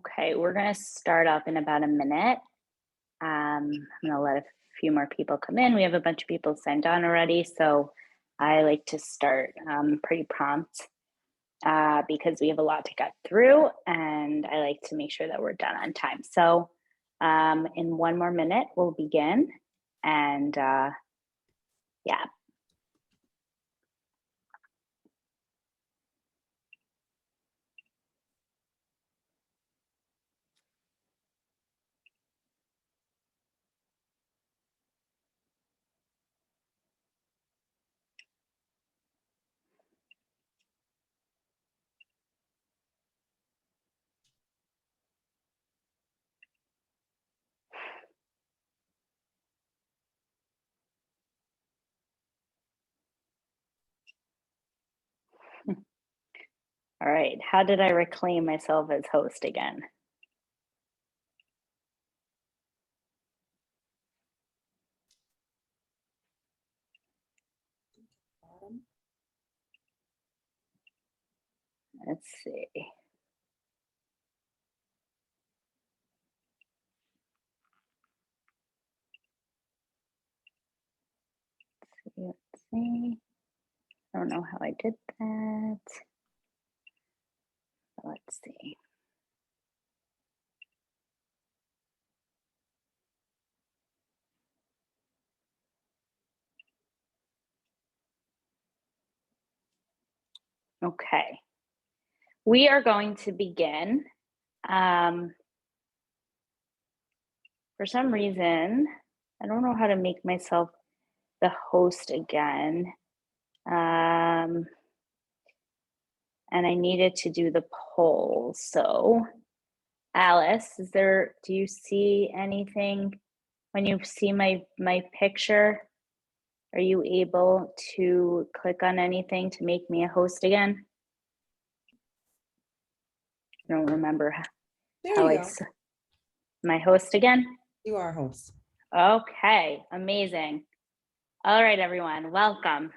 Okay, we're gonna start up in about a minute. I'm gonna let a few more people come in. We have a bunch of people signed on already, so I like to start pretty prompt because we have a lot to get through, and I like to make sure that we're done on time. So in one more minute, we'll begin, and yeah. All right, how did I reclaim myself as host again? Let's see. Let's see. I don't know how I did that. Let's see. Okay. We are going to begin. For some reason, I don't know how to make myself the host again. And I needed to do the poll. So Alice, do you see anything when you see my picture? Are you able to click on anything to make me a host again? I don't remember There you go. My host again? You are host. Okay, amazing. All right, everyone, welcome.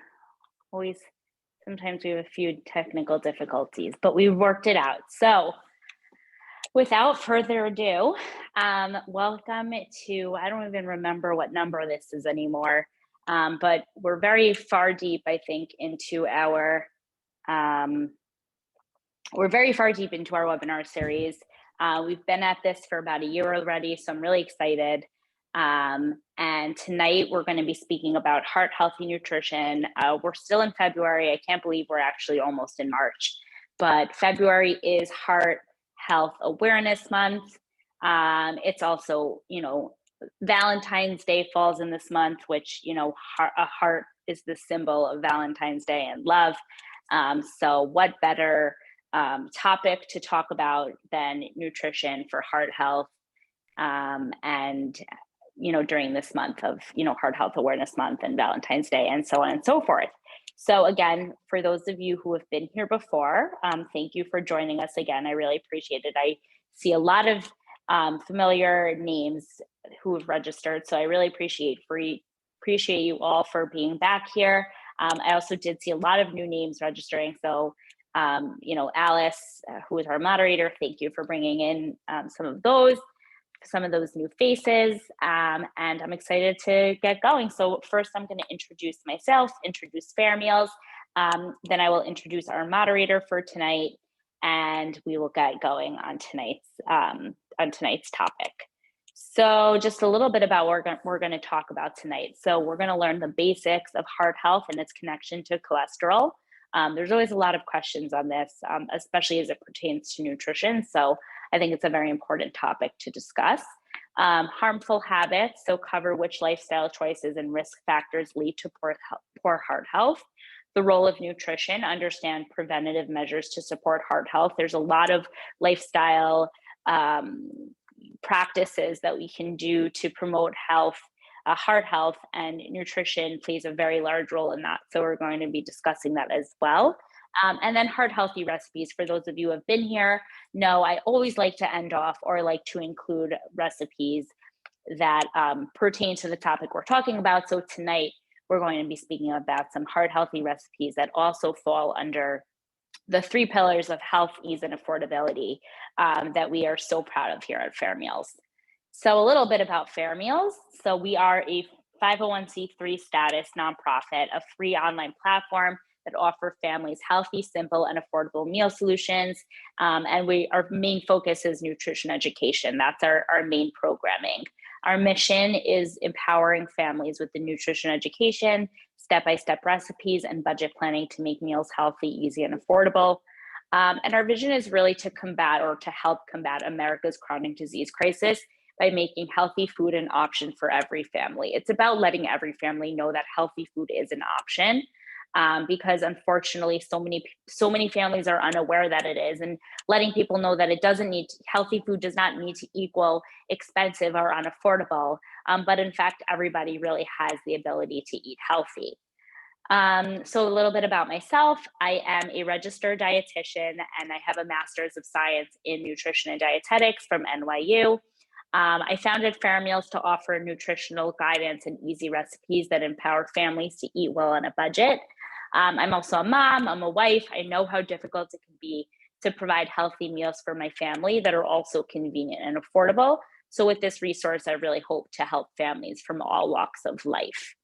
Sometimes we have a few technical difficulties, but we worked it out. So without further ado, welcome to, I don't even remember what number this is anymore, but we're very far deep, I think, into our webinar series. We've been at this for about a year already, so I'm really excited. And tonight we're going to be speaking about heart healthy nutrition. We're still in February. I can't believe we're actually almost in March, but February is Heart Health Awareness Month. It's also, Valentine's Day falls in this month, which, a heart is the symbol of Valentine's Day and love. So what better topic to talk about than nutrition for heart health, and during this month of Heart Health Awareness Month and Valentine's Day and so on and so forth. So again, for those of you who have been here before, thank you for joining us again. I really appreciate it. I see a lot of familiar names who have registered, so I really appreciate you all for being back here. I also did see a lot of new names registering, so Alice, who is our moderator, thank you for bringing in some of those new faces, and I'm excited to get going. So first I'm going to introduce myself, introduce FairMeals, then I will introduce our moderator for tonight, and we will get going on tonight's topic. So just a little bit about what we're going to talk about tonight. So we're going to learn the basics of heart health and its connection to cholesterol. There's always a lot of questions on this, especially as it pertains to nutrition. So I think it's a very important topic to discuss. Harmful habits, so cover which lifestyle choices and risk factors lead to poor heart health. The role of nutrition, understand preventative measures to support heart health. There's a lot of lifestyle practices that we can do to promote health, heart health, and nutrition plays a very large role in that. So we're going to be discussing that as well. And then heart healthy recipes. For those of you who have been here, know I always like to end off or like to include recipes that pertain to the topic we're talking about. So tonight we're going to be speaking about some heart healthy recipes that also fall under the three pillars of health, ease, and affordability that we are so proud of here at FairMeals. So a little bit about FairMeals. So we are a 501c3 status nonprofit, a free online platform that offer families healthy, simple, and affordable meal solutions. And our main focus is nutrition education. That's our main programming. Our mission is empowering families with the nutrition education, step-by-step recipes, and budget planning to make meals healthy, easy, and affordable. And our vision is really to help combat America's chronic disease crisis by making healthy food an option for every family. It's about letting every family know that healthy food is an option, because unfortunately, so many families are unaware that it is, and letting people know that healthy food does not need to equal expensive or unaffordable, but in fact, everybody really has the ability to eat healthy. So a little bit about myself. I am a registered dietitian and I have a master's of science in nutrition and dietetics from NYU. I founded FairMeals to offer nutritional guidance and easy recipes that empower families to eat well on a budget. I'm also a mom, I'm a wife. I know how difficult it can be to provide healthy meals for my family that are also convenient and affordable. So with this resource, I really hope to help families from all walks of life.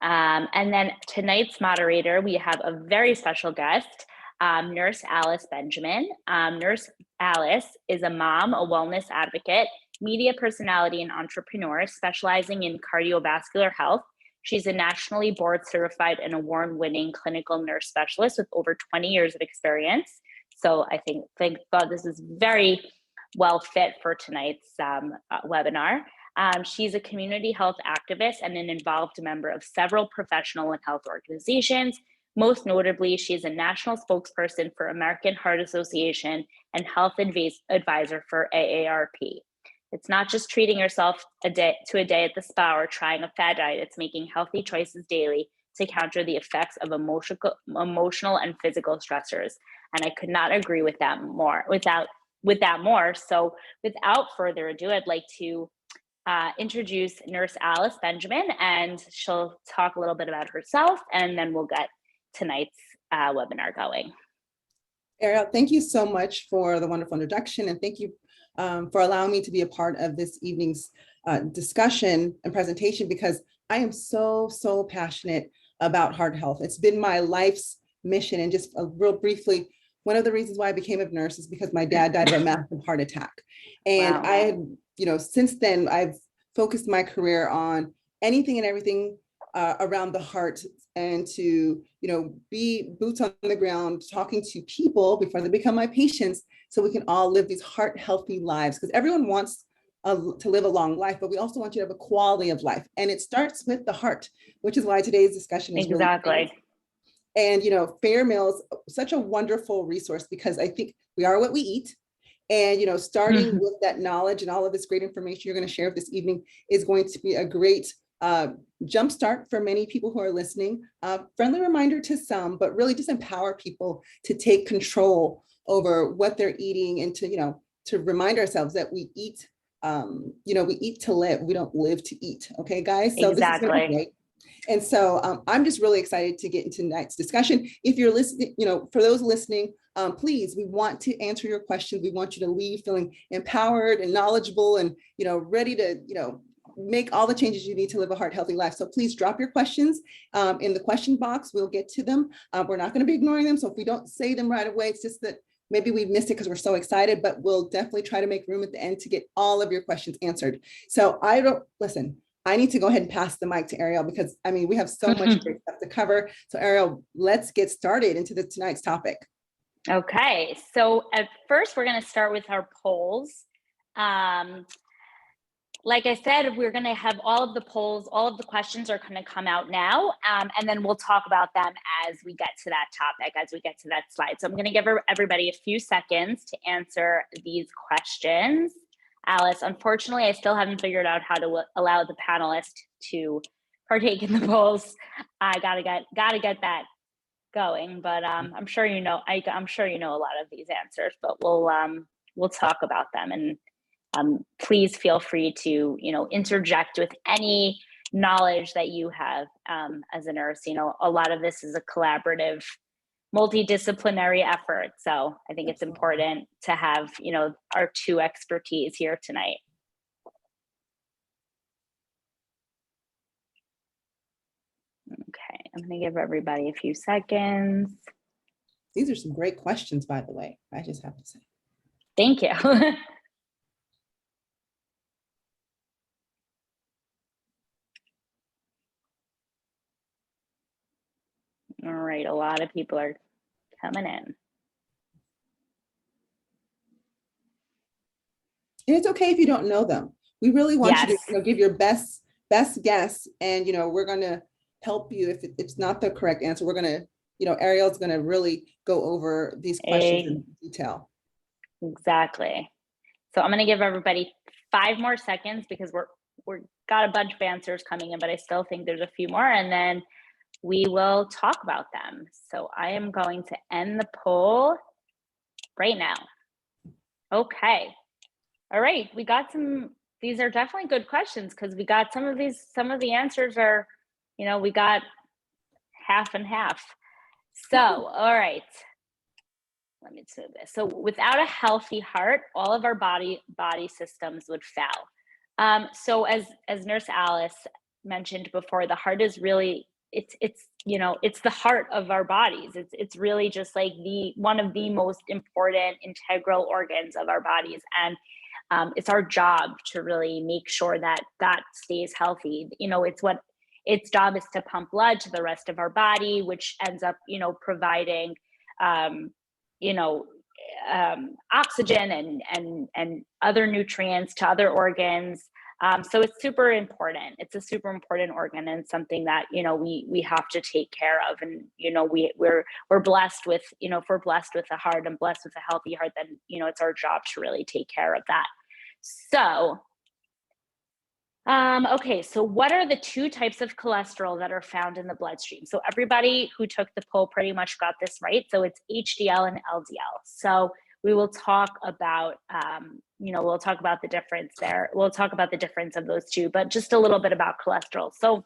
And then tonight's moderator, we have a very special guest, Nurse Alice Benjamin. Nurse Alice is a mom, a wellness advocate, media personality, and entrepreneur specializing in cardiovascular health. She's a nationally board certified and award-winning clinical nurse specialist with over 20 years of experience. So I thank God this is very well fit for tonight's webinar. She's a community health activist and an involved member of several professional and health organizations. Most notably, she is a national spokesperson for American Heart Association and health advisor for AARP. It's not just treating yourself a day at the spa or trying a fad diet. It's making healthy choices daily to counter the effects of emotional and physical stressors. And I could not agree with that more. So without further ado, I'd like to introduce Nurse Alice Benjamin, and she'll talk a little bit about herself, and then we'll get tonight's webinar going. Ariel, thank you so much for the wonderful introduction, and thank you for allowing me to be a part of this evening's discussion and presentation, because I am so passionate about heart health. It's been my life's mission. And just real briefly, one of the reasons why I became a nurse is because my dad died of a massive heart attack. And wow. I had, since then, I've focused my career on anything and everything around the heart, and to, be boots on the ground, talking to people before they become my patients, so we can all live these heart healthy lives. Because everyone wants to live a long life, but we also want you to have a quality of life. And it starts with the heart, which is why today's discussion is exactly. Really and, FairMeals, such a wonderful resource, because I think we are what we eat. And, starting with that knowledge and all of this great information you're going to share this evening is going to be a great jumpstart for many people who are listening. Friendly reminder to some, but really just empower people to take control over what they're eating, and to remind ourselves that we eat, we eat to live. We don't live to eat. Okay, guys? So This is going to be great. And so I'm just really excited to get into tonight's discussion. If you're listening, for those listening, please, we want to answer your questions. We want you to leave feeling empowered and knowledgeable and, ready to, make all the changes you need to live a heart healthy life. So please drop your questions in the question box. We'll get to them. We're not going to be ignoring them. So if we don't say them right away, it's just that maybe we missed it because we're so excited, but we'll definitely try to make room at the end to get all of your questions answered. So I need to go ahead and pass the mic to Ariel, because we have so much great stuff to cover. So Ariel, let's get started into tonight's topic. Okay, so at first we're going to start with our polls. Like I said, we're going to have all of the polls, all of the questions are going to come out now, and then we'll talk about them as we get to that topic, as we get to that slide. So I'm going to give everybody a few seconds to answer these questions. Alice, unfortunately, I still haven't figured out how to allow the panelists to partake in the polls. I gotta get that going, but I'm sure I'm sure you know a lot of these answers, but we'll talk about them, and please feel free to interject with any knowledge that you have as a nurse. A lot of this is a collaborative multidisciplinary effort. So I think it's important to have, you know, our two expertise here tonight. Okay, I'm gonna give everybody a few seconds. These are some great questions, by the way, I just have to say. Thank you. All right, a lot of people are coming in. And it's okay if you don't know them. We really want you to, Yes. you know, give your best guess, and you know, we're going to help you if it's not the correct answer. We're going to, you know, Ariel's going to really go over these questions in detail. Exactly. So I'm going to give everybody 5 more seconds because we're got a bunch of answers coming in, but I still think there's a few more, and then we will talk about them. So I am going to end the poll right now. Okay. All right. We got some, these are definitely good questions because we got some of the answers are, you know, we got half and half. So, all right. Let me do this. So without a healthy heart, all of our body systems would fail. So as Nurse Alice mentioned before, the heart is really, it's you know, it's the heart of our bodies. It's really just like one of the most important integral organs of our bodies, and it's our job to really make sure that that stays healthy. You know, its job is to pump blood to the rest of our body, which ends up, you know, providing you know, oxygen and other nutrients to other organs. So it's super important. It's a super important organ and something that, you know, we have to take care of. And, you know, we're blessed with, you know, if we're blessed with a heart and blessed with a healthy heart, then, you know, it's our job to really take care of that. So, okay, so what are the 2 types of cholesterol that are found in the bloodstream? So everybody who took the poll pretty much got this right. So it's HDL and LDL. So we will talk about, you know, we'll talk about the difference there. We'll talk about the difference of those 2, but just a little bit about cholesterol. So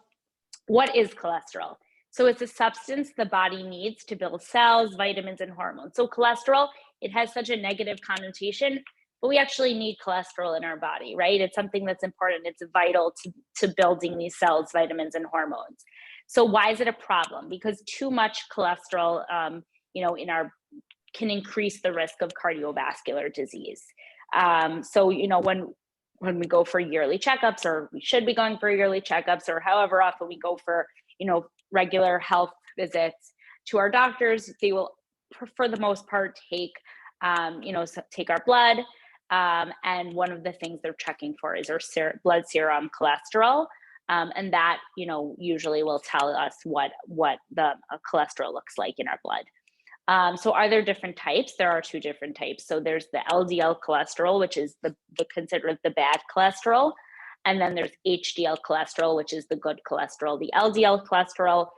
what is cholesterol? So it's a substance the body needs to build cells, vitamins, and hormones. So cholesterol, it has such a negative connotation, but we actually need cholesterol in our body, right? It's something that's important. It's vital to building these cells, vitamins, and hormones. So why is it a problem? Because too much cholesterol, you know, can increase the risk of cardiovascular disease. So, you know, when we go for yearly checkups, or we should be going for yearly checkups, or however often we go for, you know, regular health visits to our doctors, they will, for the most part, take, you know, take our blood. And one of the things they're checking for is our blood serum cholesterol. And that, you know, usually will tell us what the cholesterol looks like in our blood. So are there different types? There are 2 different types. So there's the LDL cholesterol, which is the considered the bad cholesterol. And then there's HDL cholesterol, which is the good cholesterol. The LDL cholesterol,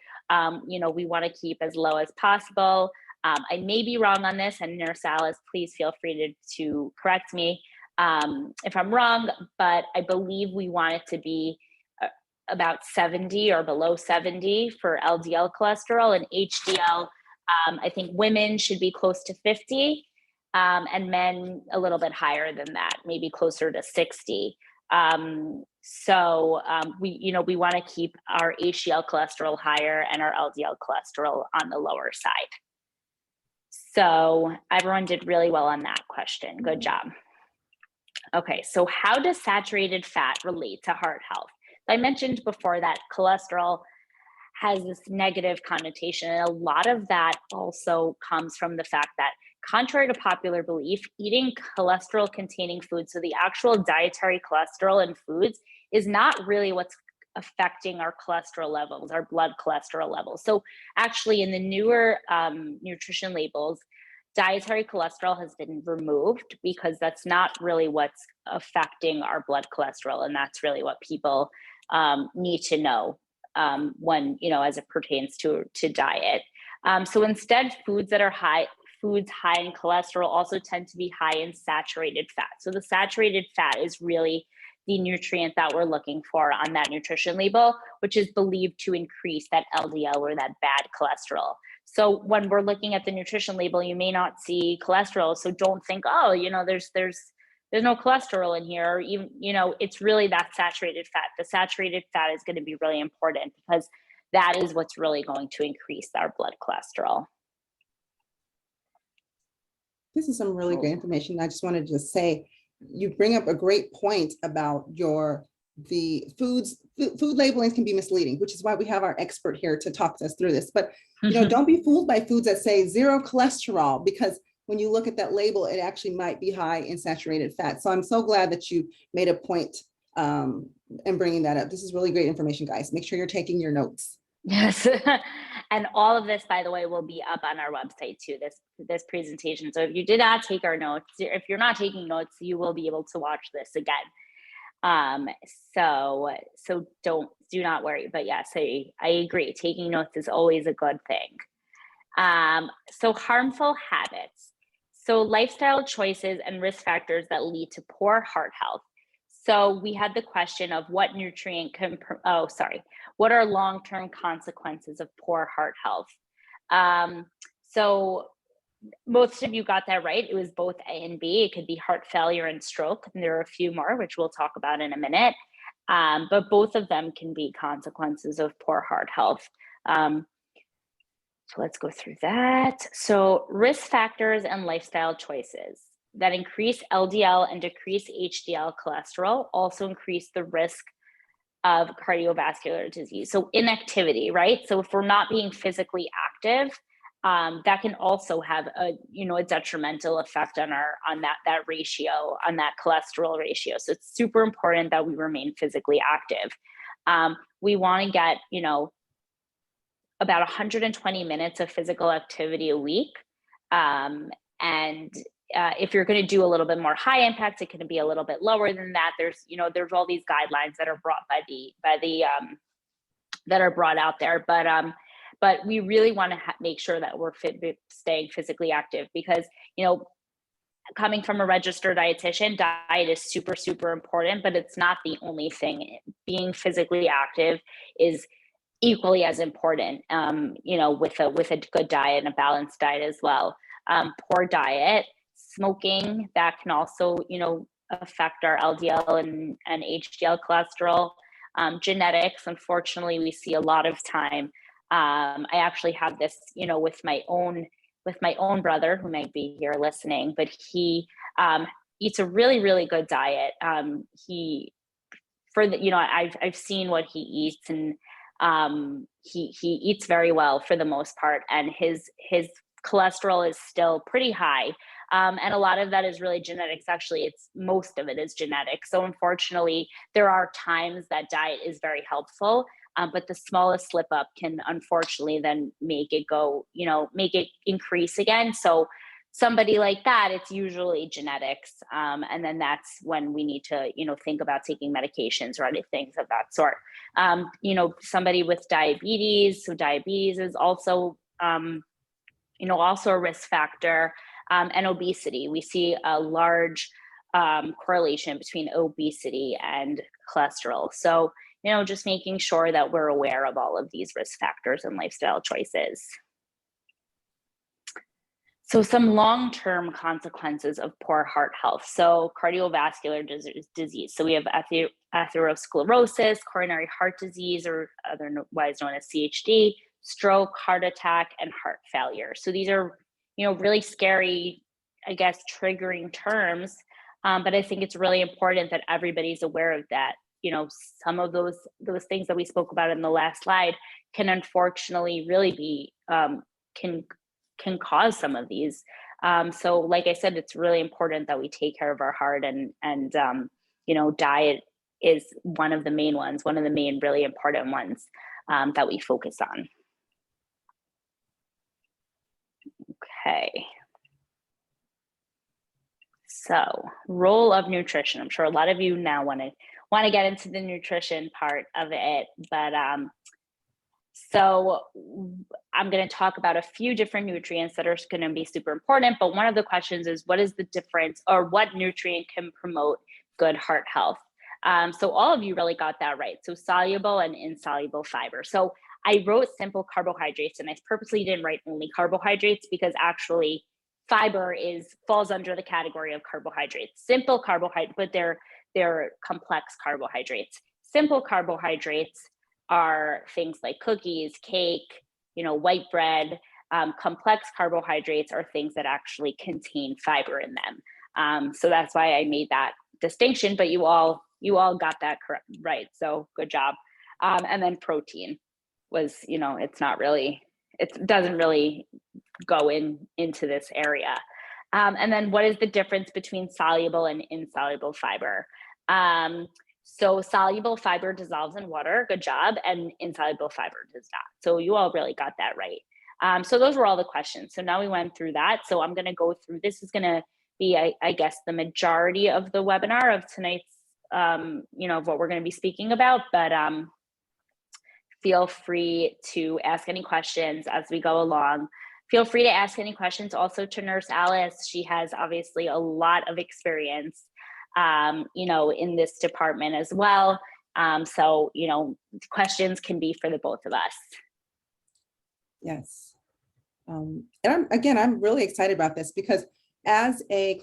you know, we want to keep as low as possible. I may be wrong on this, and Nurse Alice, please feel free to correct me if I'm wrong, but I believe we want it to be about 70 or below 70 for LDL cholesterol, and HDL, I think women should be close to 50, and men a little bit higher than that, maybe closer to 60. So we, you know, we want to keep our HDL cholesterol higher and our LDL cholesterol on the lower side. So everyone did really well on that question. Good job. Okay, so how does saturated fat relate to heart health? I mentioned before that cholesterol has this negative connotation, and a lot of that also comes from the fact that, contrary to popular belief, eating cholesterol-containing foods, so the actual dietary cholesterol in foods, is not really what's affecting our cholesterol levels, our blood cholesterol levels. So actually in the newer nutrition labels, dietary cholesterol has been removed because that's not really what's affecting our blood cholesterol. And that's really what people need to know when, you know, as it pertains to diet. So instead, foods high in cholesterol also tend to be high in saturated fat. So the saturated fat is really the nutrient that we're looking for on that nutrition label, which is believed to increase that LDL or that bad cholesterol. So when we're looking at the nutrition label, you may not see cholesterol. So don't think, oh, there's no cholesterol in here. Or even, it's really that saturated fat. The saturated fat is going to be really important because that is what's really going to increase our blood cholesterol. This is some really great information. I just wanted to say, you bring up a great point about the food labelings can be misleading, which is why we have our expert here to talk us through this. But don't be fooled by foods that say 0 cholesterol, because when you look at that label, it actually might be high in saturated fat. So I'm so glad that you made a point and bringing that up. This is really great information, guys. Make sure you're taking your notes. Yes. And all of this, by the way, will be up on our website too, this presentation. So if you did not take our notes, if you're not taking notes, you will be able to watch this again. So do not worry. But yes, I agree. Taking notes is always a good thing. So harmful habits. So lifestyle choices and risk factors that lead to poor heart health. So we had the question of what are long-term consequences of poor heart health? So most of you got that right. It was both A and B. It could be heart failure and stroke. And there are a few more, which we'll talk about in a minute. But both of them can be consequences of poor heart health. So let's go through that. So risk factors and lifestyle choices that increase LDL and decrease HDL cholesterol also increase the risk of cardiovascular disease. So inactivity, right? So if we're not being physically active, that can also have a detrimental effect on that ratio, on that cholesterol ratio. So it's super important that we remain physically active. We want to get, about 120 minutes of physical activity a week. If you're going to do a little bit more high impact, it can be a little bit lower than that. There's all these guidelines that are brought that are brought out there, but we really want to make sure that we're staying physically active, because coming from a registered dietitian, diet is super, super important, but it's not the only thing. Being physically active is equally as important, with a good diet and a balanced diet as well. Poor diet, smoking, that can also, affect our LDL and HDL cholesterol. Genetics, unfortunately, we see a lot of time. I actually have this, with my own brother, who might be here listening, but he eats a really, really good diet. I've seen what he eats, and he eats very well for the most part, and his cholesterol is still pretty high. And a lot of that is really genetics. Actually, most of it is genetic. So unfortunately, there are times that diet is very helpful, but the smallest slip up can unfortunately then make it increase again. So somebody like that, it's usually genetics. And then that's when we need to, think about taking medications or other things of that sort. Somebody with diabetes. So diabetes is also, also a risk factor, and obesity. We see a large correlation between obesity and cholesterol. So, just making sure that we're aware of all of these risk factors and lifestyle choices. So some long-term consequences of poor heart health. So cardiovascular disease. So we have atherosclerosis, coronary heart disease, or otherwise known as CHD, stroke, heart attack, and heart failure. So these are, really scary, I guess, triggering terms. But I think it's really important that everybody's aware of that. Some of those things that we spoke about in the last slide can unfortunately really be, can cause some of these. So like I said, it's really important that we take care of our heart, and diet is one of the main ones, one of the main really important ones that we focus on. Okay. So role of nutrition. I'm sure a lot of you now want to get into the nutrition part of it, but so I'm going to talk about a few different nutrients that are going to be super important. But one of the questions is, what is the difference, or what nutrient can promote good heart health? So all of you really got that right. So soluble and insoluble fiber. So I wrote simple carbohydrates, and I purposely didn't write only carbohydrates because actually fiber falls under the category of carbohydrates. Simple carbohydrates, but they're complex carbohydrates. Simple carbohydrates are things like cookies, cake, white bread. Complex carbohydrates are things that actually contain fiber in them. So that's why I made that distinction, but you all got that correct, right? So good job. And then protein was, it doesn't really go into this area. And then what is the difference between soluble and insoluble fiber? So soluble fiber dissolves in water, good job, and insoluble fiber does not. So you all really got that right. So those were all the questions. So now we went through that. So I'm going to go through, this is going to be, I guess, the majority of the webinar of tonight's, of what we're going to be speaking about, but feel free to ask any questions as we go along. Feel free to ask any questions also to Nurse Alice. She has obviously a lot of experience, in this department as well. So, questions can be for the both of us. Yes. And I'm really excited about this because as a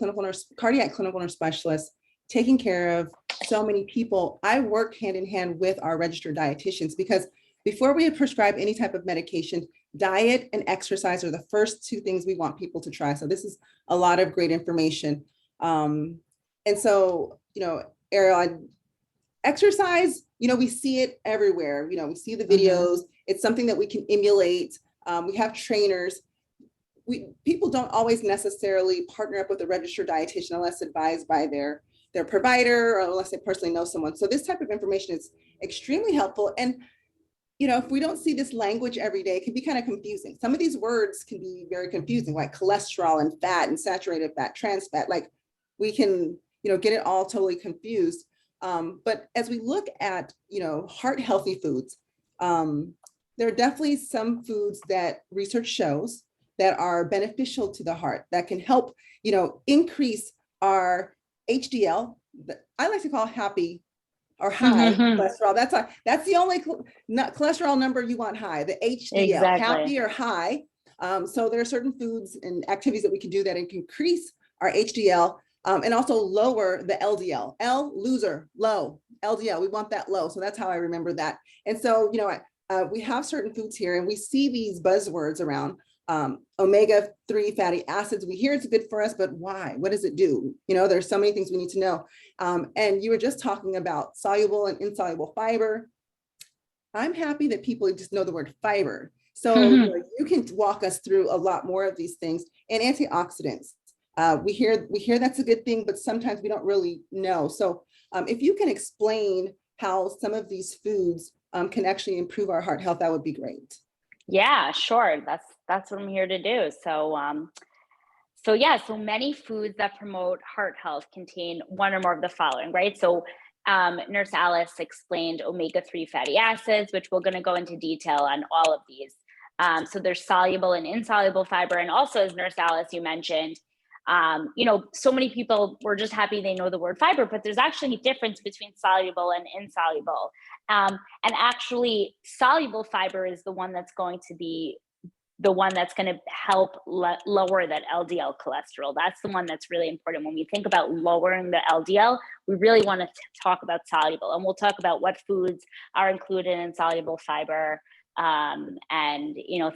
cardiac clinical nurse specialist, taking care of so many people, I work hand in hand with our registered dietitians because before we prescribe any type of medication, diet and exercise are the first two things we want people to try. So this is a lot of great information. And so, Ariel, exercise, we see it everywhere. We see the videos. It's something that we can emulate. We have trainers. People don't always necessarily partner up with a registered dietitian unless advised by their provider or unless they personally know someone. So this type of information is extremely helpful. And if we don't see this language every day, it can be kind of confusing. Some of these words can be very confusing, like cholesterol and fat and saturated fat, trans fat. Like we can, get it all totally confused. But as we look at, heart healthy foods, there are definitely some foods that research shows that are beneficial to the heart that can help, increase our HDL. I like to call happy or high cholesterol. That's the only cholesterol number you want high, the HDL, exactly. Happy or high. So there are certain foods and activities that we can do that can increase our HDL and also lower the LDL. L, loser, low. LDL, we want that low. So that's how I remember that. And so, we have certain foods here and we see these buzzwords around omega-3 fatty acids. We hear it's good for us, but why? What does it do? There's so many things we need to know. And you were just talking about soluble and insoluble fiber. I'm happy that people just know the word fiber. So you can walk us through a lot more of these things. And antioxidants. We hear that's a good thing, but sometimes we don't really know. So if you can explain how some of these foods can actually improve our heart health, that would be great. Yeah, sure. That's what I'm here to do. So, so many foods that promote heart health contain one or more of the following, right? So, Nurse Alice explained omega-3 fatty acids, which we're going to go into detail on all of these. So there's soluble and insoluble fiber. And also, as Nurse Alice, you mentioned, so many people were just happy they know the word fiber, but there's actually a difference between soluble and insoluble. And actually, soluble fiber is the one that's going to help lower that LDL cholesterol. That's the one that's really important. When we think about lowering the LDL, we really want to talk about soluble. And we'll talk about what foods are included in soluble fiber, and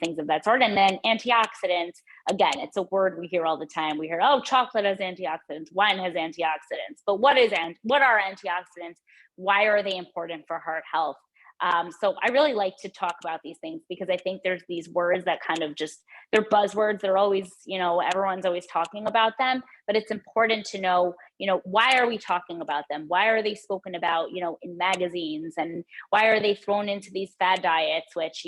things of that sort. And then antioxidants, again, it's a word we hear all the time. We hear, oh, chocolate has antioxidants, wine has antioxidants. But what are antioxidants? Why are they important for heart health? So I really like to talk about these things because I think there's these words that kind of they're buzzwords. They're always, everyone's always talking about them, but it's important to know, why are we talking about them? Why are they spoken about, in magazines, and why are they thrown into these fad diets, which,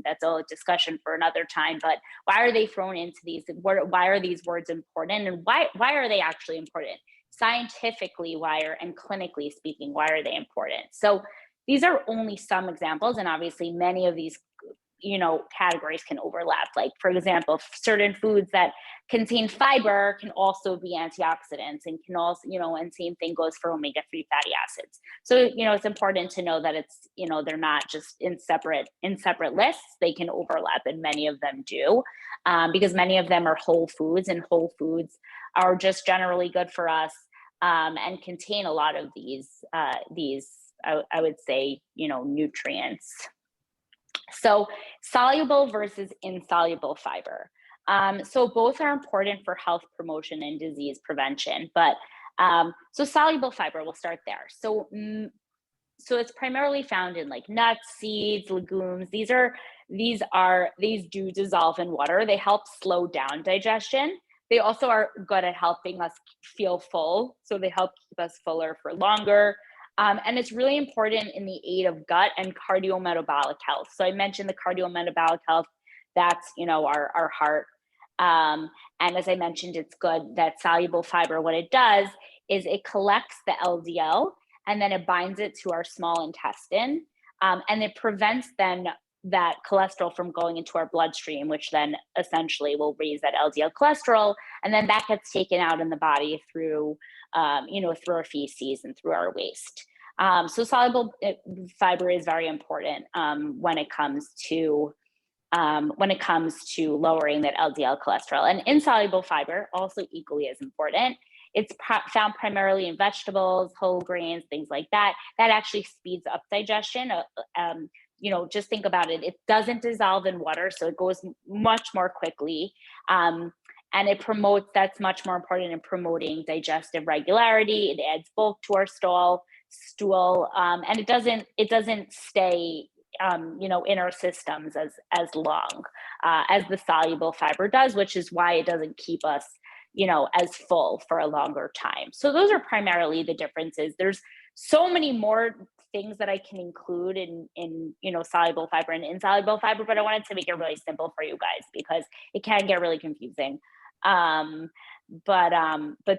that's a discussion for another time, but why are they thrown into these? Why are these words important? And why are they actually important? Scientifically, and clinically speaking, why are they important? So these are only some examples, and obviously many of these categories can overlap. Like, for example, certain foods that contain fiber can also be antioxidants, and can also, and same thing goes for omega-3 fatty acids. So, it's important to know that it's, they're not just in separate lists. They can overlap, and many of them do, because many of them are whole foods, and whole foods are just generally good for us, and contain a lot of these, I would say, nutrients. So soluble versus insoluble fiber. So both are important for health promotion and disease prevention, but so soluble fiber, we'll start there. So it's primarily found in like nuts, seeds, legumes. These do dissolve in water. They help slow down digestion. They also are good at helping us feel full. So they help keep us fuller for longer. And it's really important in the aid of gut and cardiometabolic health. So I mentioned the cardiometabolic health, that's, our heart. And as I mentioned, it's good that soluble fiber, what it does is it collects the LDL and then it binds it to our small intestine. And it prevents then that cholesterol from going into our bloodstream, which then essentially will raise that LDL cholesterol. And then that gets taken out in the body through, through our feces and through our waste. So soluble fiber is very important when it comes to lowering that LDL cholesterol. And insoluble fiber, also equally as important. It's found primarily in vegetables, whole grains, things like that. That actually speeds up digestion. Just think about it. It doesn't dissolve in water, so it goes much more quickly. And that's much more important in promoting digestive regularity. It adds bulk to our stool, and it doesn't stay, in our systems as long as the soluble fiber does, which is why it doesn't keep us, as full for a longer time. So those are primarily the differences. There's so many more things that I can include in soluble fiber and insoluble fiber, but I wanted to make it really simple for you guys because it can get really confusing. But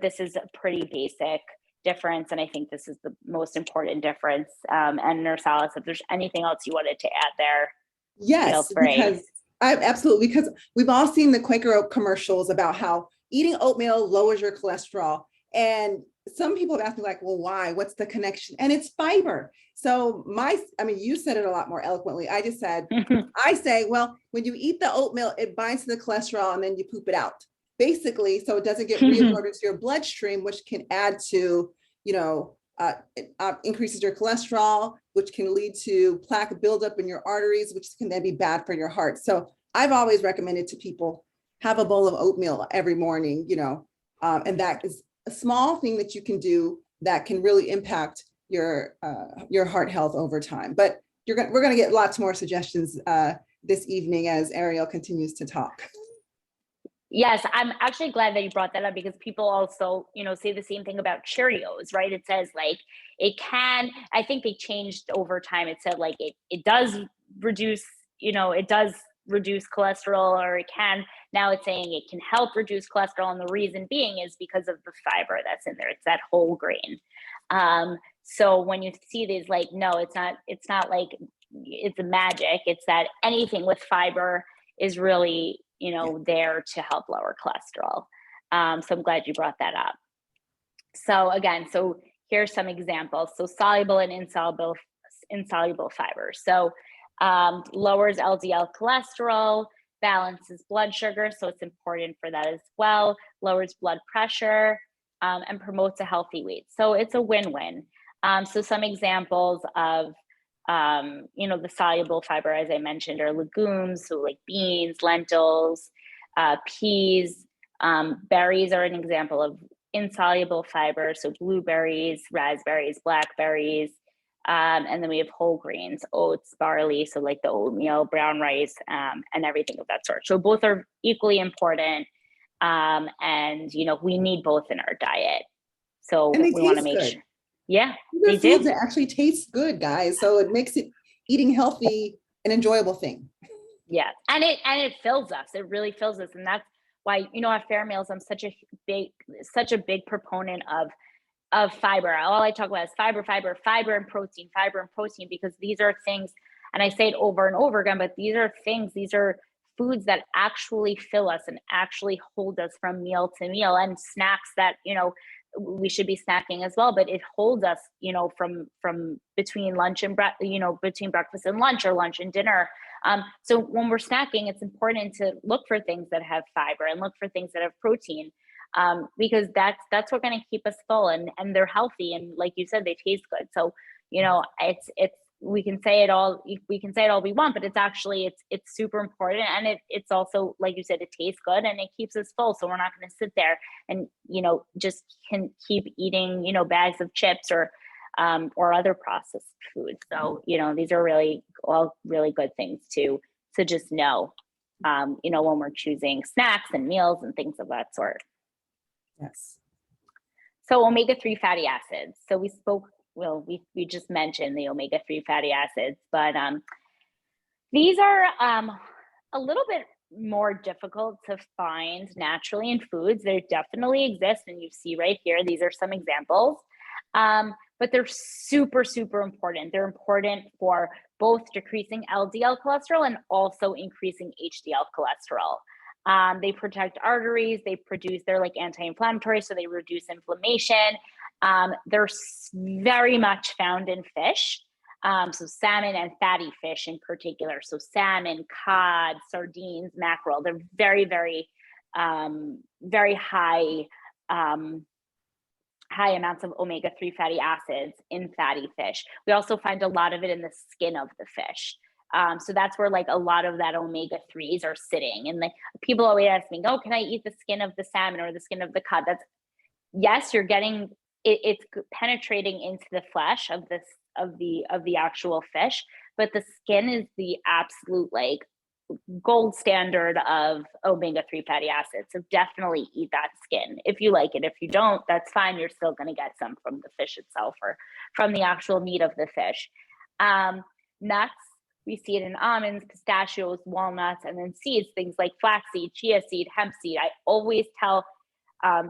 this is a pretty basic difference, and I think this is the most important difference. And Nursalis, if there's anything else you wanted to add there, yes, because absolutely, because we've all seen the Quaker Oat commercials about how eating oatmeal lowers your cholesterol, and some people have asked me like, well, why? What's the connection? And it's fiber. So you said it a lot more eloquently. I just said, I say, well, when you eat the oatmeal, it binds to the cholesterol and then you poop it out, basically, so it doesn't get reabsorbed into your bloodstream, which can add to, increases your cholesterol, which can lead to plaque buildup in your arteries, which can then be bad for your heart. So I've always recommended to people, have a bowl of oatmeal every morning, and that is a small thing that you can do that can really impact your heart health over time. But we're going to get lots more suggestions this evening as Ariel continues to talk. Yes, I'm actually glad that you brought that up because people also, say the same thing about Cheerios, right? It says like I think they changed over time. It said like it does reduce, it does reduce cholesterol, or it can, now it's saying it can help reduce cholesterol. And the reason being is because of the fiber that's in there. It's that whole grain. So when you see these, like, no, it's not like it's magic. It's that anything with fiber is really, there to help lower cholesterol. So I'm glad you brought that up. So again, here's some examples. So soluble and insoluble fiber. So lowers LDL cholesterol, balances blood sugar, so it's important for that as well, lowers blood pressure, and promotes a healthy weight. So it's a win-win. So some examples of the soluble fiber, as I mentioned, are legumes, so like beans, lentils, peas. Berries are an example of insoluble fiber, so blueberries, raspberries, blackberries. And then we have whole grains, oats, barley, so like the oatmeal, brown rice, and everything of that sort. So both are equally important. And, we need both in our diet. So we want to make sure. Yeah, they do. That actually tastes good, guys. So it makes it eating healthy an enjoyable thing. Yeah, and it fills us. It really fills us, and that's why at FairMeals I'm such a big proponent of fiber. All I talk about is fiber and protein, because these are things. And I say it over and over again, but these are foods that actually fill us and actually hold us from meal to meal, and snacks that, we should be snacking as well, but it holds us, from between lunch and between breakfast and lunch, or lunch and dinner. So when we're snacking, it's important to look for things that have fiber and look for things that have protein, because that's what's going to keep us full, and they're healthy. And like you said, they taste good. So, it's we can say it all we want, but it's super important. And it's also, like you said, it tastes good and it keeps us full. So we're not going to sit there and, just can keep eating, bags of chips or other processed foods. So, these are all really good things to just know, when we're choosing snacks and meals and things of that sort. Yes. So omega-3 fatty acids. So we just mentioned the omega-3 fatty acids, but these are a little bit more difficult to find naturally in foods. They definitely exist, and you see right here, these are some examples, but they're super, super important. They're important for both decreasing LDL cholesterol and also increasing HDL cholesterol. They protect arteries, they're like anti-inflammatory, so they reduce inflammation. They're very much found in fish. So salmon and fatty fish in particular. So salmon, cod, sardines, mackerel, they're very, very, very high amounts of omega-3 fatty acids in fatty fish. We also find a lot of it in the skin of the fish. So that's where like a lot of that omega-3s are sitting. And like people always ask me, oh, can I eat the skin of the salmon or the skin of the cod? Yes, you're getting it's penetrating into the flesh of the actual fish, but the skin is the absolute like gold standard of omega-3 fatty acids. So definitely eat that skin if you like it. If you don't, that's fine. You're still going to get some from the fish itself or from the actual meat of the fish. Nuts, we see it in almonds, pistachios, walnuts, and then seeds, things like flaxseed, chia seed, hemp seed. I always tell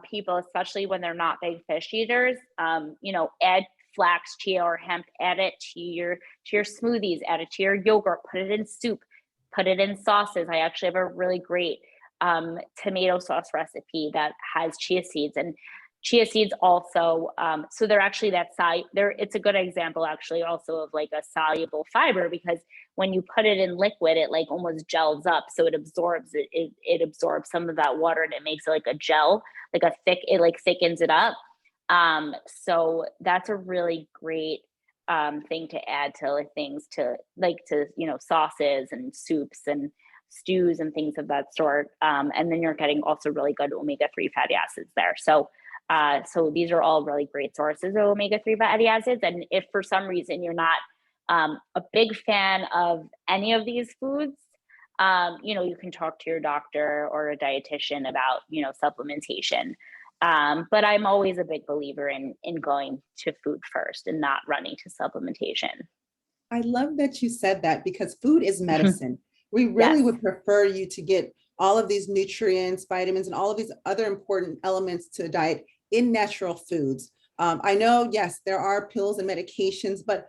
people, especially when they're not big fish eaters, add flax, chia, or hemp, add it to your smoothies, add it to your yogurt, put it in soup, put it in sauces. I actually have a really great tomato sauce recipe that has chia seeds. And chia seeds also, so they're actually it's a good example actually also of like a soluble fiber, because when you put it in liquid, it like almost gels up. So it absorbs it absorbs some of that water, and it makes it like a gel, like it like thickens it up. So that's a really great thing to add to like things to sauces and soups and stews and things of that sort. And then you're getting also really good omega-3 fatty acids there. So these are all really great sources of omega-3 fatty acids. And if for some reason you're not a big fan of any of these foods, you can talk to your doctor or a dietitian about, supplementation. But I'm always a big believer in going to food first and not running to supplementation. I love that you said that, because food is medicine. We really would prefer you to get all of these nutrients, vitamins, and all of these other important elements to a diet in natural foods. I know, yes, there are pills and medications, but,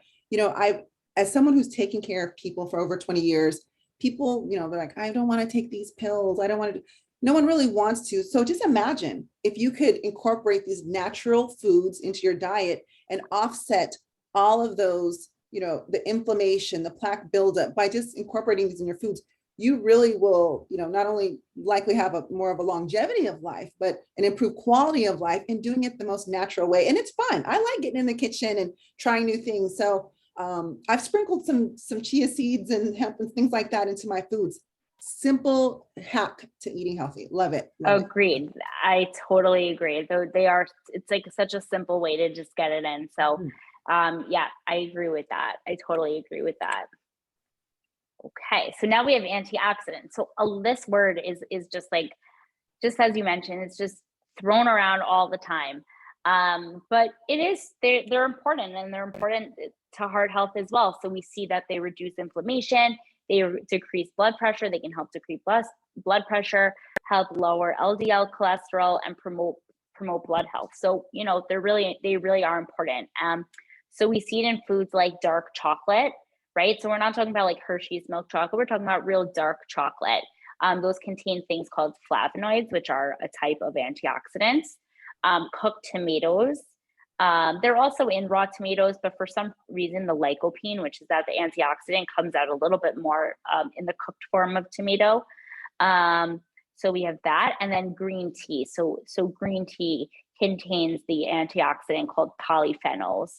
as someone who's taken care of people for over 20 years, people, they're like, I don't want to take these pills. I don't want to. No one really wants to. So just imagine if you could incorporate these natural foods into your diet and offset all of those, the inflammation, the plaque buildup by just incorporating these in your foods. You really will, not only likely have more of a longevity of life, but an improved quality of life, and doing it the most natural way. And it's fun. I like getting in the kitchen and trying new things. So I've sprinkled some chia seeds and hemp and things like that into my foods. Simple hack to eating healthy. Love it. Agreed. I totally agree. Though it's like such a simple way to just get it in. So I agree with that. I totally agree with that. Okay, so now we have antioxidants. So this word is just as you mentioned, it's just thrown around all the time. But they're important, and they're important to heart health as well. So we see that they reduce inflammation, they decrease blood pressure, they can help decrease blood pressure, help lower LDL cholesterol, and promote blood health. So they really are important. So we see it in foods like dark chocolate, right? So we're not talking about like Hershey's milk chocolate. We're talking about real dark chocolate. Those contain things called flavonoids, which are a type of antioxidants. Cooked tomatoes. They're also in raw tomatoes, but for some reason, the lycopene, which is that the antioxidant, comes out a little bit more in the cooked form of tomato. So we have that, and then green tea. So green tea contains the antioxidant called polyphenols.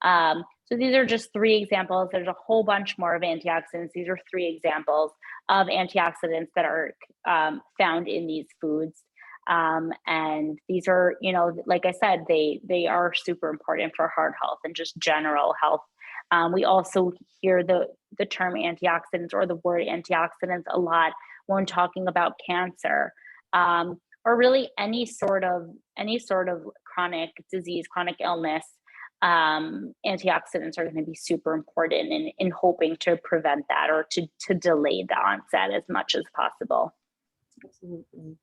So these are just 3 examples. There's a whole bunch more of antioxidants. These are 3 examples of antioxidants that are found in these foods. And these are, you know, like I said, they are super important for heart health and just general health. We also hear the term antioxidants or the word antioxidants a lot when talking about cancer, or really any sort of chronic disease, chronic illness. Antioxidants are going to be super important in hoping to prevent that or to delay the onset as much as possible. Absolutely.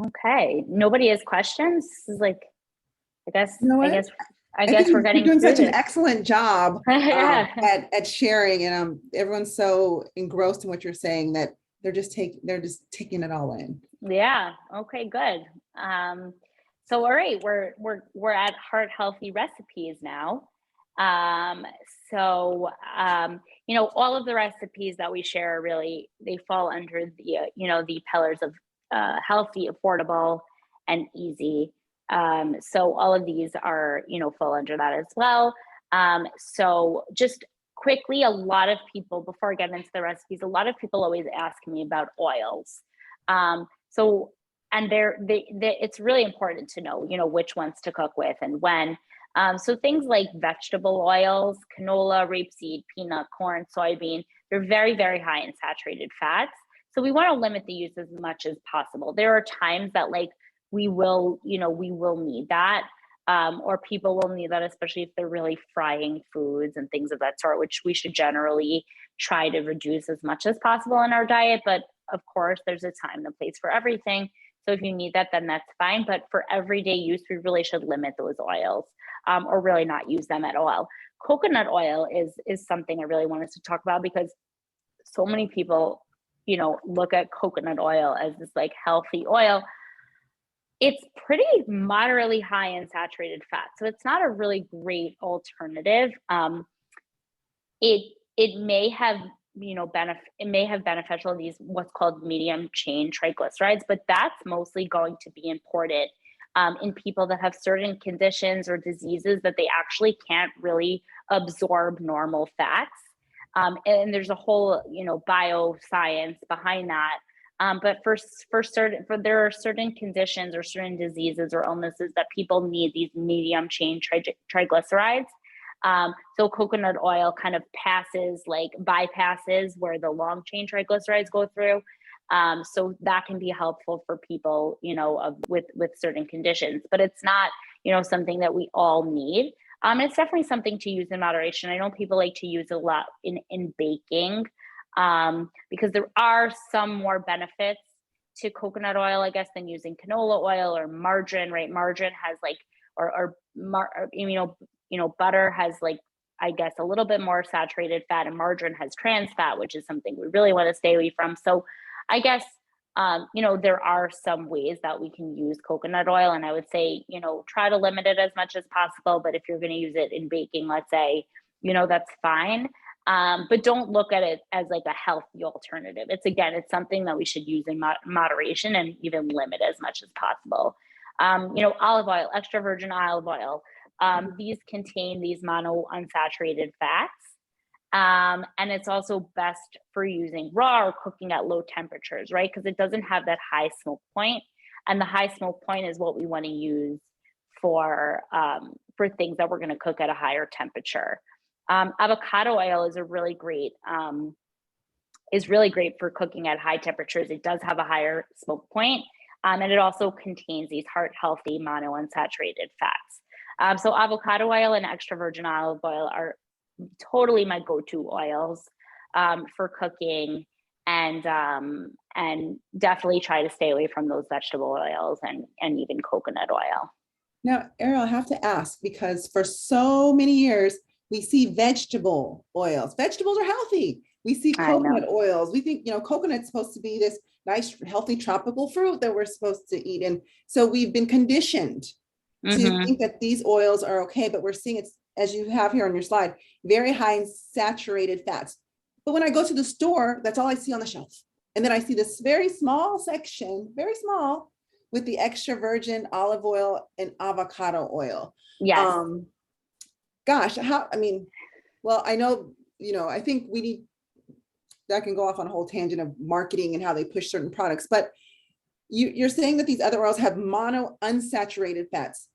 Okay, nobody has questions. This is like, I guess, You know what? I guess we're getting doing through such an this. excellent job Yeah. at sharing, and everyone's so engrossed in what you're saying that they're just taking it all in. Yeah. Okay. Good. So all right, we're at heart healthy recipes now. You know, all of the recipes that we share really, they fall under the you know, the pillars of healthy, affordable, and easy. So all of these are, you know, fall under that as well. So just quickly, a lot of people, before I get into the recipes, a lot of people always ask me about oils. And it's really important to know, you know, which ones to cook with and when. So things like vegetable oils, canola, rapeseed, peanut, corn, soybean, they're very, very high in saturated fats. So we want to limit the use as much as possible. There are times that like we will need that. Or people will need that, especially if they're really frying foods and things of that sort, which we should generally try to reduce as much as possible in our diet. But of course, there's a time and a place for everything. So if you need that, then that's fine. But for everyday use, we really should limit those oils, or really not use them at all. Coconut oil is something I really wanted to talk about because so many people, you know, look at coconut oil as this like healthy oil. It's pretty moderately high in saturated fat, so it's not a really great alternative. It may have, you know, beneficial these what's called medium chain triglycerides, but that's mostly going to be imported in people that have certain conditions or diseases that they actually can't really absorb normal fats. And there's a whole, you know, bioscience behind that. But there are certain conditions or certain diseases or illnesses that people need these medium chain triglycerides. So coconut oil kind of bypasses where the long chain triglycerides go through. So that can be helpful for people, you know, with certain conditions, but it's not, you know, something that we all need. It's definitely something to use in moderation. I know people like to use a lot in baking, because there are some more benefits to coconut oil, I guess, than using canola oil or margarine, right? Margarine has like, butter has like, I guess, a little bit more saturated fat, and margarine has trans fat, which is something we really want to stay away from. So I guess, you know, there are some ways that we can use coconut oil, and I would say, you know, try to limit it as much as possible. But if you're going to use it in baking, let's say, you know, that's fine. But don't look at it as like a healthy alternative. It's something that we should use in moderation and even limit as much as possible. You know, olive oil, extra virgin olive oil. These contain these monounsaturated fats. And it's also best for using raw or cooking at low temperatures, right? Because it doesn't have that high smoke point. And the high smoke point is what we want to use for things that we're going to cook at a higher temperature. Avocado oil is really great for cooking at high temperatures. It does have a higher smoke point, and it also contains these heart healthy monounsaturated fats. So avocado oil and extra virgin olive oil are totally my go-to oils for cooking, and definitely try to stay away from those vegetable oils and even coconut oil. Now, Ariel, I have to ask because for so many years, we see vegetable oils. Vegetables are healthy. We see I know. coconut oils. We think, coconut's supposed to be this nice, healthy tropical fruit that we're supposed to eat. And so we've been conditioned to Mm-hmm. think that these oils are okay, but we're seeing it's, as you have here on your slide, very high in saturated fats. But when I go to the store, that's all I see on the shelf. And then I see this very small section, very small, with the extra virgin olive oil and avocado oil. Yes. Um, gosh, well, I know, I think we need, that can go off on a whole tangent of marketing and how they push certain products, but you're saying that these other oils have mono unsaturated fats.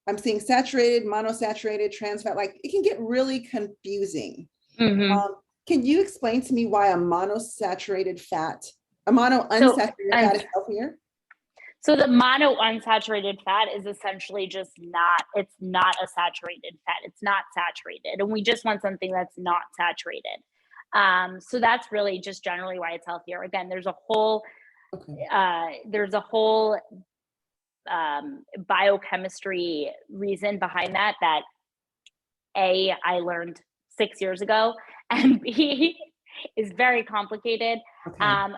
I'm seeing saturated, monosaturated, trans fat, like it can get really confusing. Mm-hmm. Can you explain to me why a monosaturated fat, a mono So, unsaturated and fat is healthier? so the mono unsaturated fat is essentially just not, it's not a saturated fat. It's not saturated. And we just want something that's not saturated. So that's really just generally why it's healthier. Again, Okay. there's a whole biochemistry reason behind that, A, I learned 6 years ago, and B, is very complicated. Okay.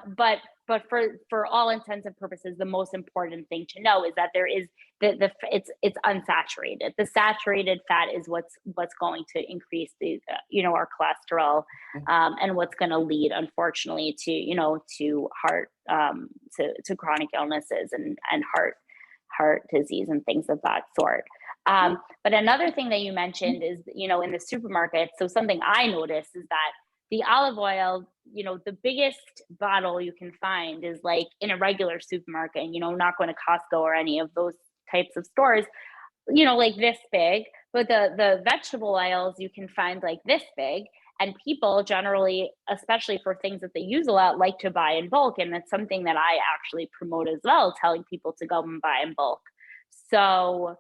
But for all intents and purposes, the most important thing to know is that there is it's unsaturated. The saturated fat is what's going to increase our cholesterol, and what's going to lead, unfortunately, to heart to chronic illnesses and heart disease and things of that sort. But another thing that you mentioned is, in the supermarket. So something I noticed is that the olive oil, the biggest bottle you can find is like in a regular supermarket, not going to Costco or any of those types of stores, like this big. But the vegetable oils you can find like this big. And people generally, especially for things that they use a lot, like to buy in bulk. And that's something that I actually promote as well, telling people to go and buy in bulk. So,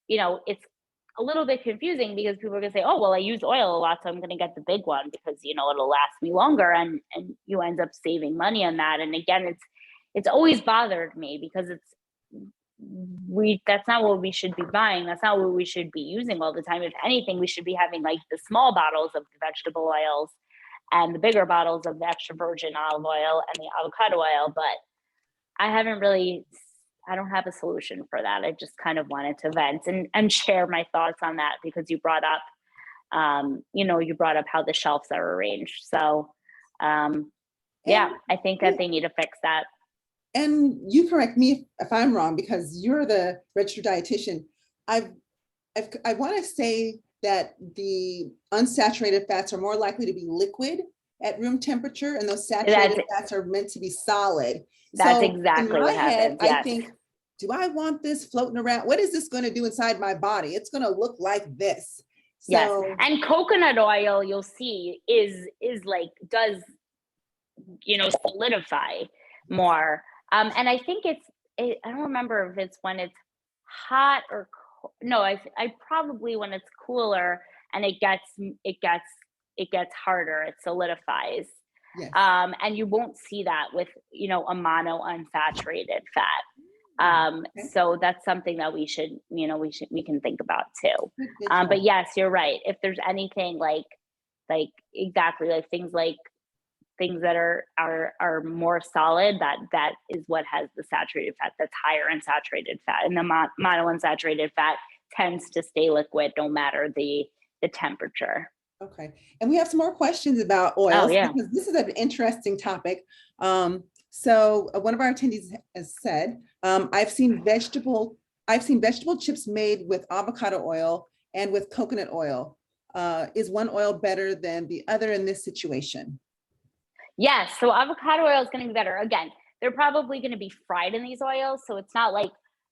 it's a little bit confusing because people are going to say, oh, well, I use oil a lot, so I'm going to get the big one because, it'll last me longer. And you end up saving money on that. And again, it's always bothered me because that's not what we should be buying. That's not what we should be using all the time. If anything, we should be having like the small bottles of the vegetable oils and the bigger bottles of the extra virgin olive oil and the avocado oil. But I don't have a solution for that. I just kind of wanted to vent and share my thoughts on that because you brought up how the shelves are arranged. So And I think that they need to fix that. and you correct me if I'm wrong because you're the registered dietitian. I want to say that the unsaturated fats are more likely to be liquid at room temperature, and those saturated fats are meant to be solid. That's So in exactly my what head, happens. I Yes. think, do I want this floating around? What is this going to do inside my body? It's going to look like this. Yes. So And coconut oil, you'll see, is like does solidify more. And I think I don't remember if it's when it's hot or no, I probably when it's cooler and it gets harder, it solidifies. yes. And you won't see that with a mono unsaturated fat. Okay. So that's something that we can think about too. Good But yes, you're right. If there's anything like exactly things that are more solid, that is what has the saturated fat that's higher in saturated fat, and the monounsaturated fat tends to stay liquid no matter the temperature. Okay, and we have some more questions about Oh oils yeah. because this is an interesting topic. So one of our attendees has said, I've seen vegetable chips made with avocado oil and with coconut oil. Is one oil better than the other in this situation? Yes, so avocado oil is going to be better. Again, they're probably going to be fried in these oils, so it's not like,